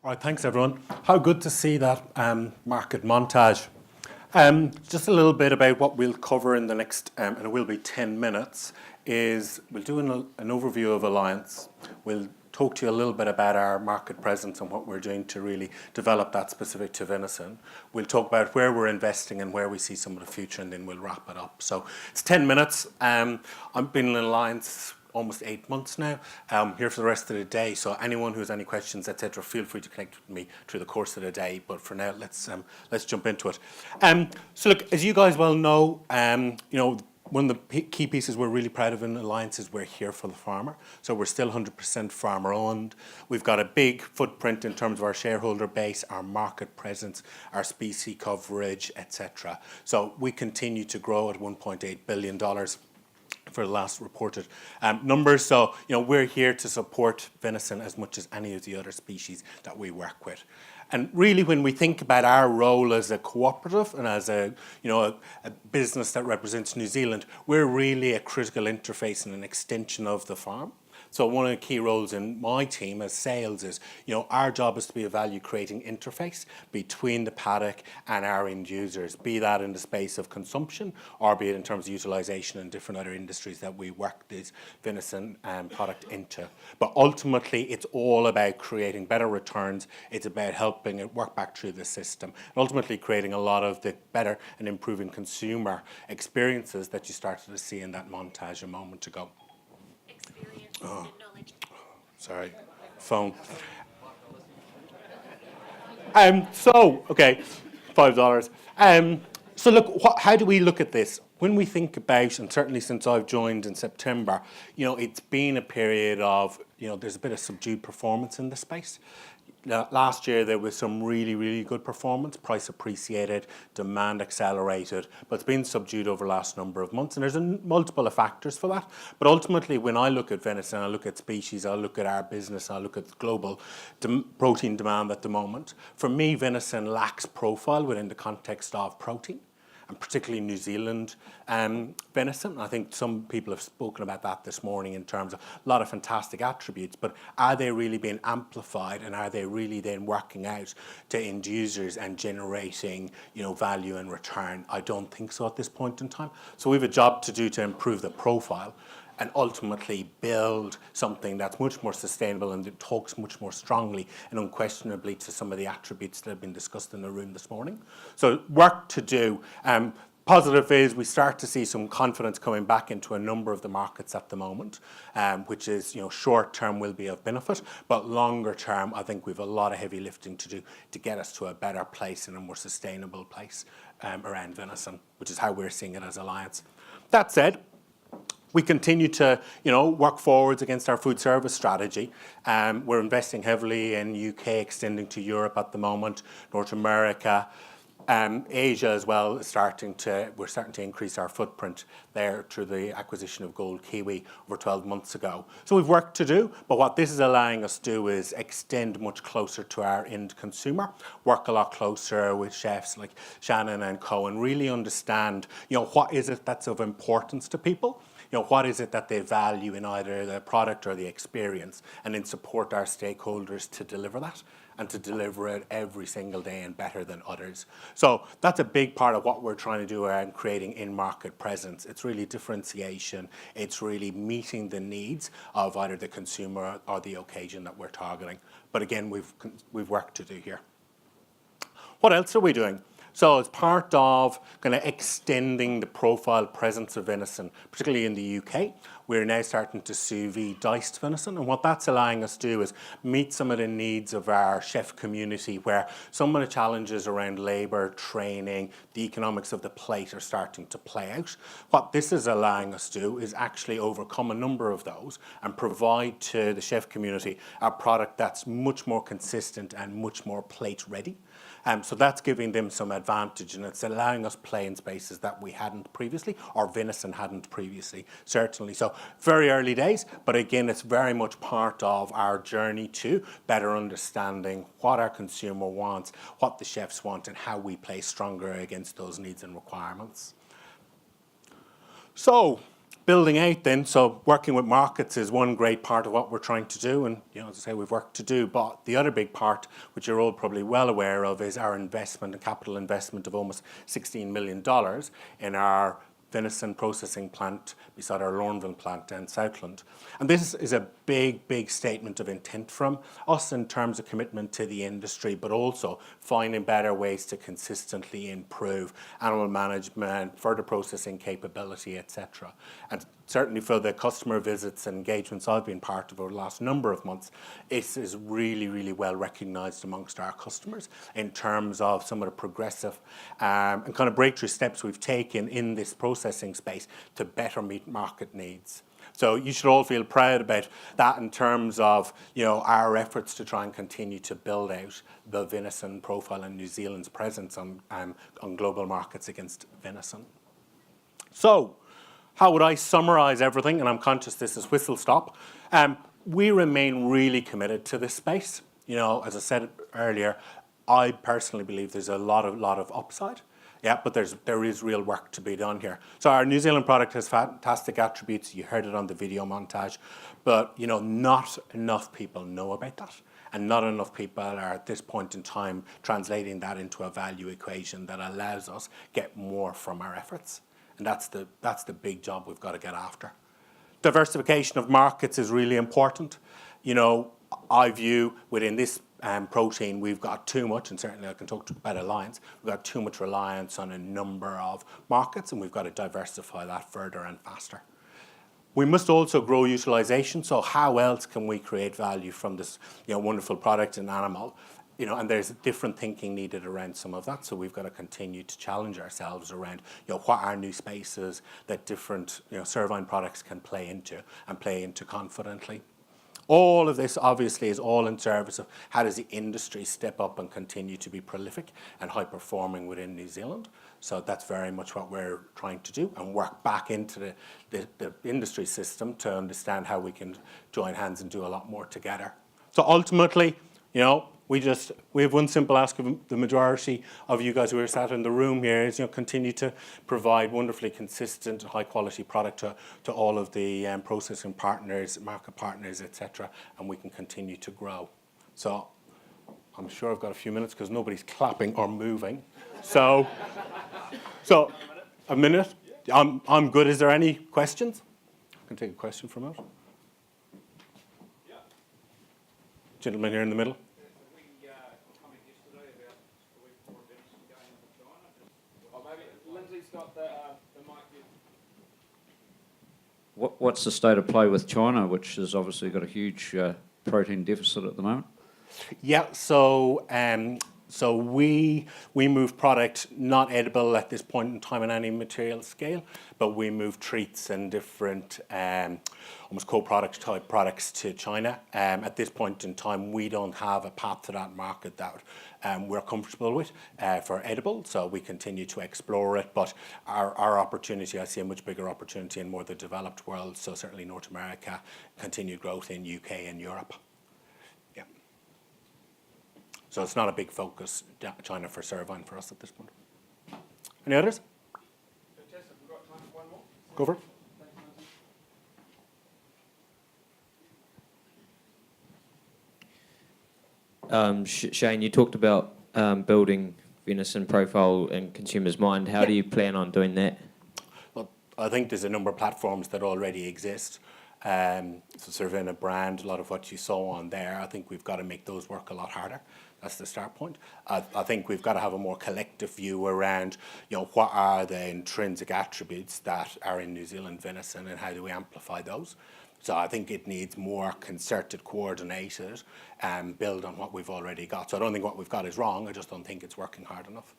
All right, thanks everyone. How good to see that market montage. Just a little bit about what we'll cover in the next, and it will be 10 minutes, is we'll do an overview of Alliance. We'll talk to you a little bit about our market presence and what we're doing to really develop that specific to VENISON. We'll talk about where we're investing and where we see some of the future, and then we'll wrap it up. So it's 10 minutes. I've been in Alliance almost 8 months now. I'm here for the rest of the day, so anyone who has any questions, etc., feel free to connect with me through the course of the day. But for now, let's jump into it. So look, as you guys well know, one of the key pieces we're really proud of in Alliance is we're here for the farmer. So we're still 100% farmer owned. We've got a big footprint in terms of our shareholder base, our market presence, our species coverage, etc. So we continue to grow at $1.8 billion. For the last reported numbers. So, we're here to support venison as much as any of the other species that we work with. And really, when we think about our role as a cooperative and as a business that represents New Zealand, we're really a critical interface and an extension of the farm. So one of the key roles in my team as sales is, our job is to be a value-creating interface between the paddock and our end users, be that in the space of consumption or be it in terms of utilisation and different other industries that we work this venison product into. But ultimately, it's all about creating better returns. It's about helping it work back through the system, and ultimately creating a lot of the better and improving consumer experiences that you started to see in that montage a moment ago. Oh, sorry, phone. Okay, $5. So look, how do we look at this? When we think about, and certainly since I've joined in September, it's been a period of, there's a bit of subdued performance in the space. Last year there was some really, really good performance, price appreciated, demand accelerated, but it's been subdued over the last number of months, and there's multiple factors for that. But ultimately, when I look at venison, I look at species, I look at our business, I look at global protein demand at the moment. For me, venison lacks profile within the context of protein, and particularly New Zealand venison. I think some people have spoken about that this morning in terms of a lot of fantastic attributes, but are they really being amplified, and are they really then working out to end users and generating value and return? I don't think so at this point in time. So we have a job to do to improve the profile and ultimately build something that's much more sustainable and that talks much more strongly and unquestionably to some of the attributes that have been discussed in the room this morning. So work to do. Positive is we start to see some confidence coming back into a number of the markets at the moment, which is, short term will be of benefit, but longer term, I think we've a lot of heavy lifting to do to get us to a better place and a more sustainable place around venison, which is how we're seeing it as Alliance. That said, we continue to, work forwards against our food service strategy. We're investing heavily in UK, extending to Europe at the moment, North America, Asia as well. We're starting to increase our footprint there through the acquisition of Gold Kiwi over 12 months ago. So we've work to do, but what this is allowing us to do is extend much closer to our end consumer, work a lot closer with chefs like Shannon and co, and really understand, what is it that's of importance to people. What is it that they value in either the product or the experience, and then support our stakeholders to deliver that and to deliver it every single day and better than others. So that's a big part of what we're trying to do around creating in-market presence. It's really differentiation. It's really meeting the needs of either the consumer or the occasion that we're targeting. But again, we've work to do here. What else are we doing? So as part of kind of extending the profile presence of venison, particularly in the UK, we're now starting to sous vide diced venison. And what that's allowing us to do is meet some of the needs of our chef community, where some of the challenges around labour, training, the economics of the plate are starting to play out. What this is allowing us to do is actually overcome a number of those and provide to the chef community a product that's much more consistent and much more plate ready. So that's giving them some advantage, and it's allowing us play in spaces that we hadn't previously, or venison hadn't previously, certainly. So very early days, but again, it's very much part of our journey to better understanding what our consumer wants, what the chefs want, and how we play stronger against those needs and requirements. So building out then, so working with markets is one great part of what we're trying to do, and as I say, we've work to do, but the other big part, which you're all probably well aware of, is our investment, a capital investment of almost $16 million in our venison processing plant beside our Lorneville plant in Southland. And this is a big, big statement of intent from us in terms of commitment to the industry, but also finding better ways to consistently improve animal management, further processing capability, etc. And certainly for the customer visits and engagements I've been part of over the last number of months, it is really, really well recognised amongst our customers in terms of some of the progressive and kind of breakthrough steps we've taken in this processing space to better meet market needs. So you should all feel proud about that in terms of our efforts to try and continue to build out the venison profile and New Zealand's presence on global markets against venison. So how would I summarise everything? And I'm conscious this is whistle stop. We remain really committed to this space. As I said earlier, I personally believe there's a lot of upside. Yeah, but there is real work to be done here. So our New Zealand product has fantastic attributes. You heard it on the video montage, but not enough people know about that, and not enough people are at this point in time translating that into a value equation that allows us get more from our efforts. And that's the big job we've got to get after. Diversification of markets is really important. I view within this protein, we've got too much, and certainly I can talk about Alliance, we've got too much reliance on a number of markets, and we've got to diversify that further and faster. We must also grow utilisation, so how else can we create value from this wonderful product and animal? And there's different thinking needed around some of that, so we've got to continue to challenge ourselves around what are new spaces that different cervine products can play into confidently. All of this obviously is all in service of how does the industry step up and continue to be prolific and high performing within New Zealand. So that's very much what we're trying to do, and work back into the industry system to understand how we can join hands and do a lot more together. So ultimately, we have one simple ask of the majority of you guys who are sat in the room here is continue to provide wonderfully consistent, high quality product to all of the processing partners, market partners, etc., and we can continue to grow. So I'm sure I've got a few minutes because nobody's clapping or moving. So a minute. I'm good. Is there any questions? I can take a question from it. Yeah. Gentleman here in the middle. What's the state of play with China, which has obviously got a huge protein deficit at the moment? Yeah, so we move product not edible at this point in time on any material scale, but we move treats and different almost co-product type products to China. At this point in time, we don't have a path to that market that we're comfortable with for edible, so we continue to explore it. But our opportunity, I see a much bigger opportunity in more the developed world, so certainly North America, continued growth in UK and Europe. Yeah. So it's not a big focus, China for cervine for us at this point. Any others? Fantastic. We've got time for one more. Go for it. Shane, you talked about building venison profile in consumers' mind. How do you plan on doing that? Well, I think there's a number of platforms that already exist. So sort of in a brand, a lot of what you saw on there, I think we've got to make those work a lot harder. That's the start point. I think we've got to have a more collective view around, what are the intrinsic attributes that are in New Zealand venison and how do we amplify those? So I think it needs more concerted, coordinated, build on what we've already got. So I don't think what we've got is wrong. I just don't think it's working hard enough.